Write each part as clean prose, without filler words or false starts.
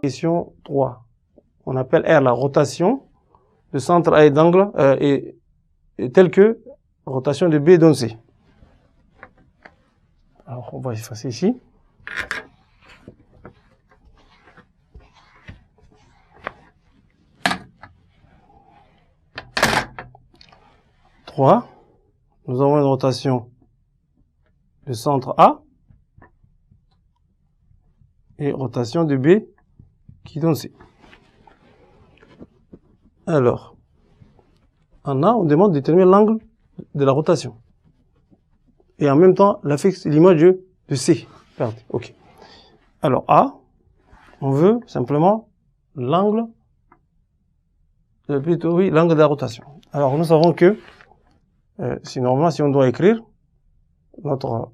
question 3. On appelle R la rotation de centre A et d'angle et telle que rotation de B donne C. Alors, on va effacer ici. Nous avons une rotation de centre A et rotation de B qui donne C. Alors, en A, on demande de déterminer l'angle de la rotation. Et en même temps, l'image de C. Pardon, ok. Alors, A, on veut simplement l'angle, l'angle de la rotation. Alors, nous savons que si normalement, si on doit écrire notre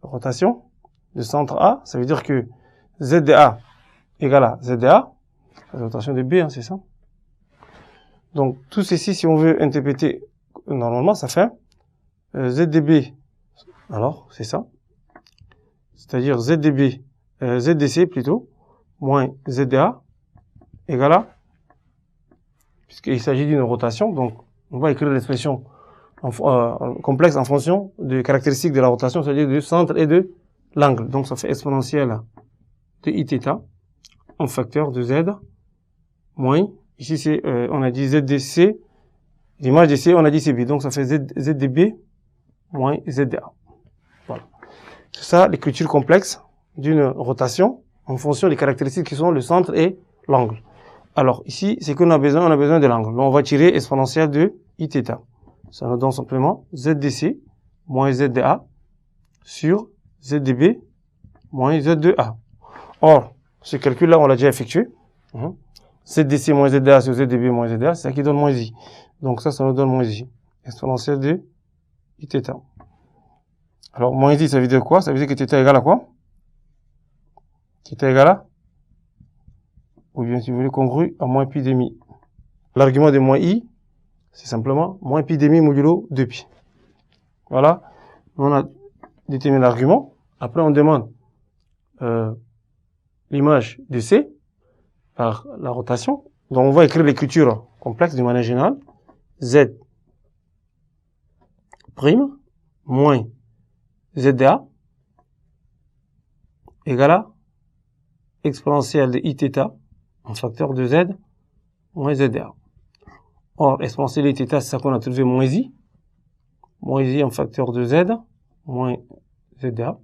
rotation de centre A, ça veut dire que Z de A égale à Z de A, la rotation de B, hein, c'est ça. Donc, tout ceci, si on veut interpréter normalement, ça fait Z de B, alors, c'est ça. C'est-à-dire Z de B, Z de C plutôt, moins Z de A égale à, puisqu'il s'agit d'une rotation, donc, on va écrire l'expression complexe en fonction des caractéristiques de la rotation, c'est-à-dire du centre et de l'angle. Donc, ça fait exponentielle de Iθ en facteur de Z moins, ici c'est, on a dit Z de C, l'image de C, on a dit CB. Donc, ça fait Z de B moins Z de A. Voilà. C'est ça l'écriture complexe d'une rotation en fonction des caractéristiques qui sont le centre et l'angle. Alors, ici, c'est qu'on a besoin de l'angle. On va tirer exponentielle de Iθ. Ça nous donne simplement Z de C moins Z de A sur Z de B moins Z de A. Or, ce calcul-là, on l'a déjà effectué. Z de C moins Z de A sur Z de B moins Z de A, c'est ça qui donne moins I. Donc ça nous donne moins I. Exponentielle de Iθ. Alors, moins I, ça veut dire quoi? Ça veut dire que θ égale à quoi? Θ égale à, ou bien si vous voulez, congru à moins pi demi. L'argument de moins I, c'est simplement moins pi demi modulo 2pi. Voilà. On a déterminé l'argument. Après, on demande l'image de C par la rotation. Donc, on va écrire l'écriture complexe de manière générale. Z prime moins Z de A égale à exponentielle de Iθ en facteur de Z moins Z de A. Or, exponentielle de Iθ, c'est ça qu'on a trouvé moins I. Moins I en facteur de Z moins Z de A.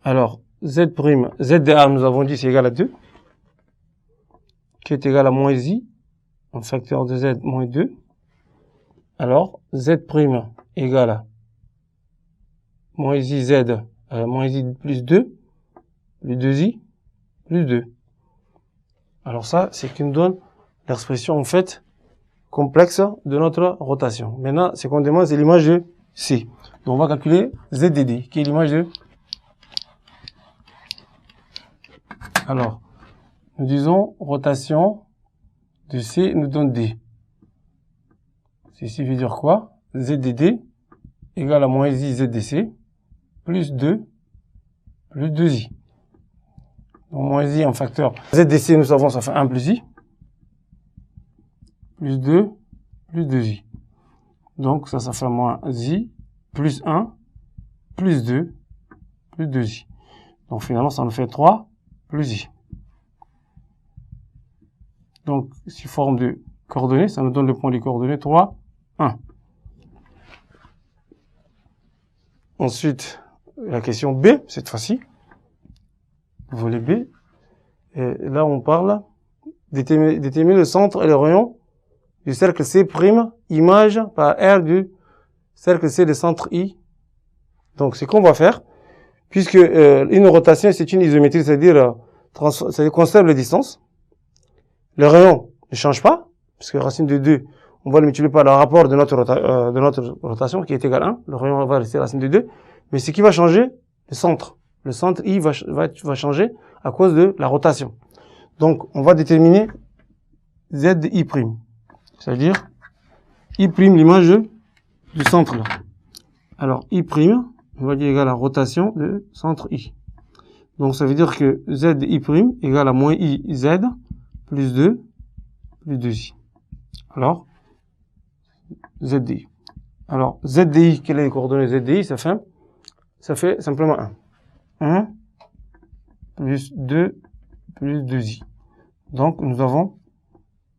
Alors, Z de A, nous avons dit, c'est égal à 2. Qui est égal à moins I en facteur de Z moins 2. Alors, Z' égale à moins I Z, moins I plus 2, plus 2I, plus 2. Alors ça, c'est ce qui nous donne l'expression, en fait, complexe de notre rotation. Maintenant, ce qu'on demande, c'est l'image de C. Donc, on va calculer Z de D, qui est l'image de... Alors, nous disons, rotation de C nous donne D. Ceci veut dire quoi? Z de D égale à moins I Z de C, plus 2, plus 2I. Donc, moins I en facteur. Z de C, nous savons, ça fait 1 plus I. Plus 2, plus 2I. Donc, ça fait moins I, plus 1, plus 2, plus 2I. Donc, finalement, ça nous fait 3, plus I. Donc, sous forme de coordonnées, ça nous donne le point des coordonnées 3, 1. Ensuite, la question B, cette fois-ci. Volet B. Et là, on parle déterminer le centre et le rayon du cercle C', image par R du cercle C de centre I. Donc, c'est qu'on va faire, puisque une rotation, c'est une isométrie, c'est-à-dire ça conserve les distances. Le rayon ne change pas, puisque racine de 2, on va le multiplier par le rapport de notre rotation, qui est égal à 1. Le rayon va rester racine de 2. Mais ce qui va changer, le centre. Le centre I va changer à cause de la rotation. Donc, on va déterminer Z de I'. C'est-à-dire, I', l'image du centre là. Alors, I', on va dire égale à rotation de centre I. Donc ça veut dire que ZI' égale à moins IZ plus 2 plus 2I. Alors, ZDI. Alors, ZDI, quelles sont les coordonnées ZDI? Ça fait simplement 1. 1 plus 2 plus 2I. Donc, nous avons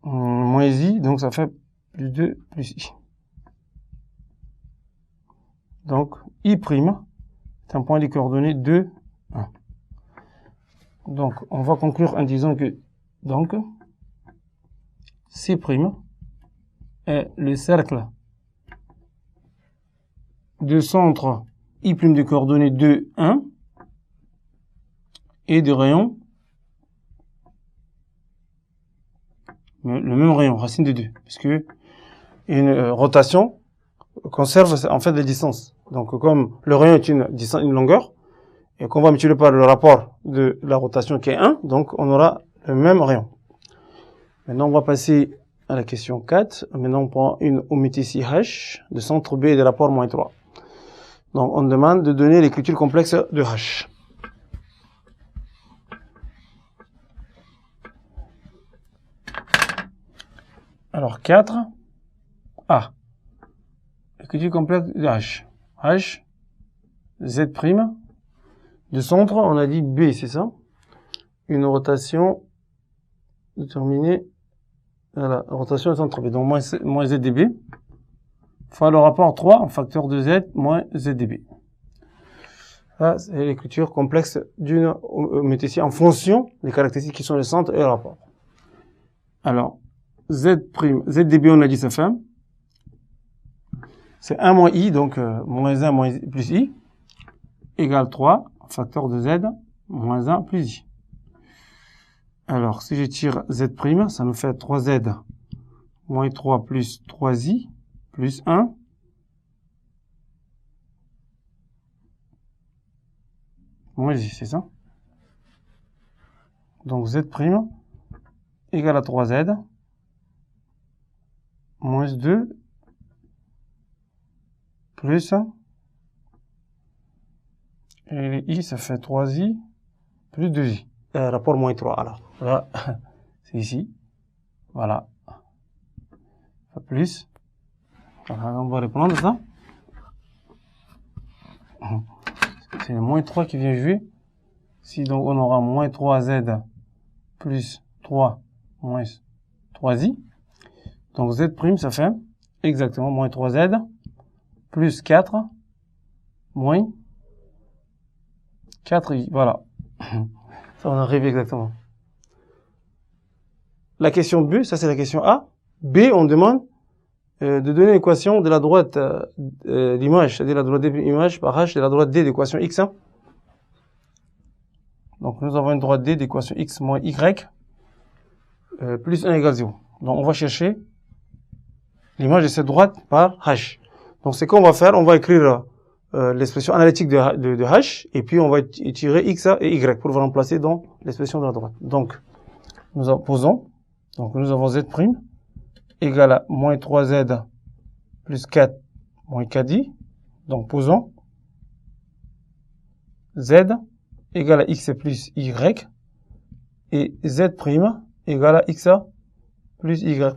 moins I, donc ça fait plus 2 plus I. Donc, I' est un point des coordonnées 2, 1. Donc, on va conclure en disant que, donc, C' est le cercle de centre I' de coordonnées 2, 1 et de rayon, le même rayon, racine de 2, puisque une rotation conserve en fait les distances. Donc comme le rayon est une longueur, et qu'on va multiplier par le rapport de la rotation qui est 1, donc on aura le même rayon. Maintenant on va passer à la question 4. Maintenant on prend une omite ici H de centre B et de rapport moins 3. Donc on demande de donner l'écriture complexe de H. Alors 4, A. L'écriture complexe de H. H, Z', de centre, on a dit B, c'est ça? Une rotation déterminée, voilà, rotation de centre B. Donc moins Z dB, fois le rapport 3 en facteur de Z moins Z dB. Ça, c'est l'écriture complexe d'une mététie en fonction des caractéristiques qui sont le centre et le rapport. Alors, ZDB, on a dit ça fait. C'est 1 moins I, donc moins 1 moins plus I, égale 3, facteur de Z, moins 1 plus I. Alors, si je tire Z', ça nous fait 3Z moins 3 plus 3I plus 1. Moins I, c'est ça? Donc Z' égale à 3Z moins 2 plus 1. Et I, ça fait 3I plus 2I. Rapport moins 3, alors. Là, c'est ici. Voilà. Plus. Voilà, on va reprendre ça. C'est le moins 3 qui vient jouer. Si donc on aura moins 3Z plus 3 moins 3I. Donc Z', ça fait exactement moins 3Z plus 4 moins 4I. Voilà. Ça, on arrive exactement. La question B, ça c'est la question A. B, on demande de donner l'équation de la droite d'image, c'est-à-dire la droite d'image par H de la droite D d'équation X. Donc nous avons une droite D d'équation X moins Y plus 1 égale 0. Donc on va chercher l'image de cette droite par H. Donc c'est qu'on va faire, on va écrire l'expression analytique de H, et puis on va tirer X et Y pour le remplacer dans l'expression de la droite. Donc, nous posons, donc nous avons Z' égale à moins 3Z plus 4 moins 4I. Donc posons Z égale à X plus Y, et Z' égale à X plus Y'.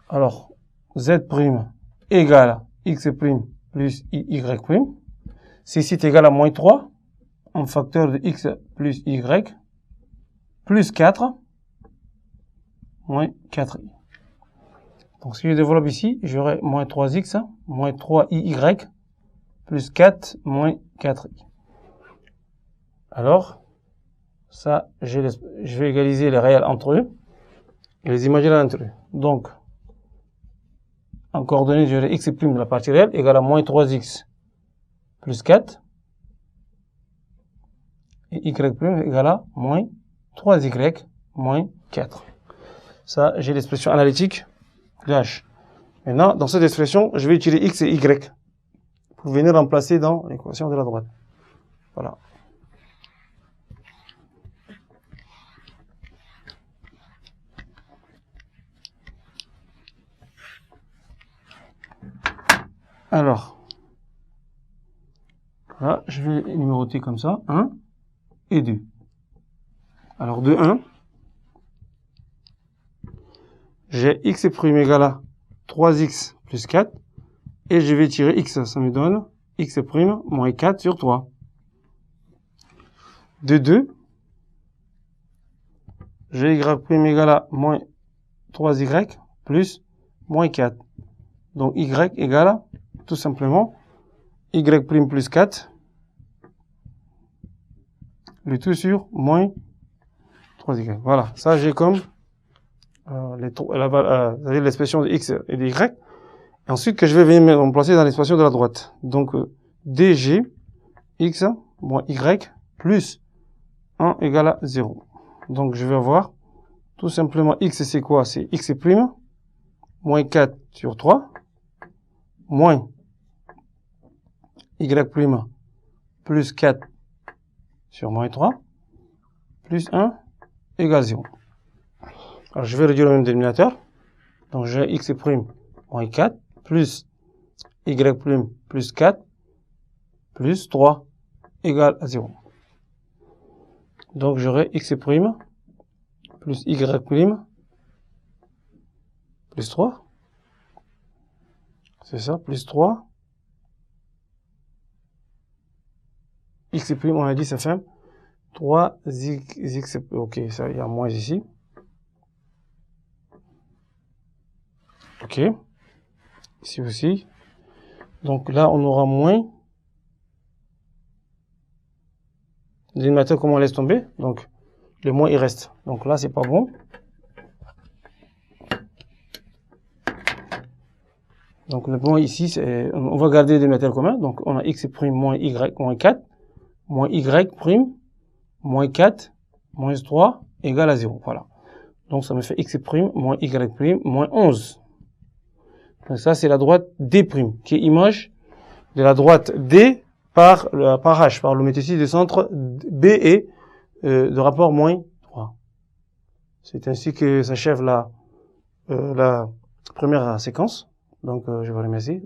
Alors, Z' égale à X' plus Y'. Ceci est égal à moins 3 en facteur de X plus Y plus 4 moins 4i. Donc si je développe ici, j'aurai moins 3x moins 3y plus 4 moins 4i. Alors, ça, je vais égaliser les réels entre eux et les imaginaires entre eux. Donc, en coordonnées, j'aurai x' de la partie réelle égale à moins 3x plus 4 et y' égale à moins 3y moins 4. Ça, j'ai l'expression analytique de H. Maintenant, dans cette expression, je vais utiliser x et y pour venir remplacer dans l'équation de la droite. Voilà. Alors, Là, je vais numéroter comme ça, 1 et 2. Alors, de 1, j'ai x' égale à 3x plus 4, et je vais tirer x, ça me donne x' moins 4 sur 3. De 2, j'ai y' égale à moins 3y plus moins 4. Donc, y égale à, tout simplement, y' plus 4, le tout sur moins 3y. Voilà, ça j'ai comme l'expression de x et de y. Et ensuite que je vais venir me remplacer dans l'expression de la droite. Donc, dg x moins y plus 1 égale à 0. Donc, je vais avoir tout simplement x, c'est quoi? C'est x' moins 4 sur 3 moins y' plus 4 sur moins 3 plus 1 égale 0. Alors, je vais réduire le même dénominateur. Donc, j'ai x' moins 4 plus y' plus 4 plus 3 égale à 0. Donc, j'aurai x' plus y' plus 3. C'est ça, plus 3. X', on a dit, ça fait 3x, ok, ça, il y a moins ici. Ok. Ici aussi. Donc là, on aura moins. Le dénominateur, comment on laisse tomber? Donc, le moins, il reste. Donc là, c'est pas bon. Donc le moins ici, on va garder le dénominateur commun. Donc on a x' moins y moins 4, moins y' moins 4, moins 3 égale à 0. Voilà. Donc ça me fait x' moins y' moins 11. Donc ça, c'est la droite D', qui est image de la droite D par H, par le métrici des centres B et de rapport moins 3. C'est ainsi que s'achève la première séquence. Donc, je vous remercie.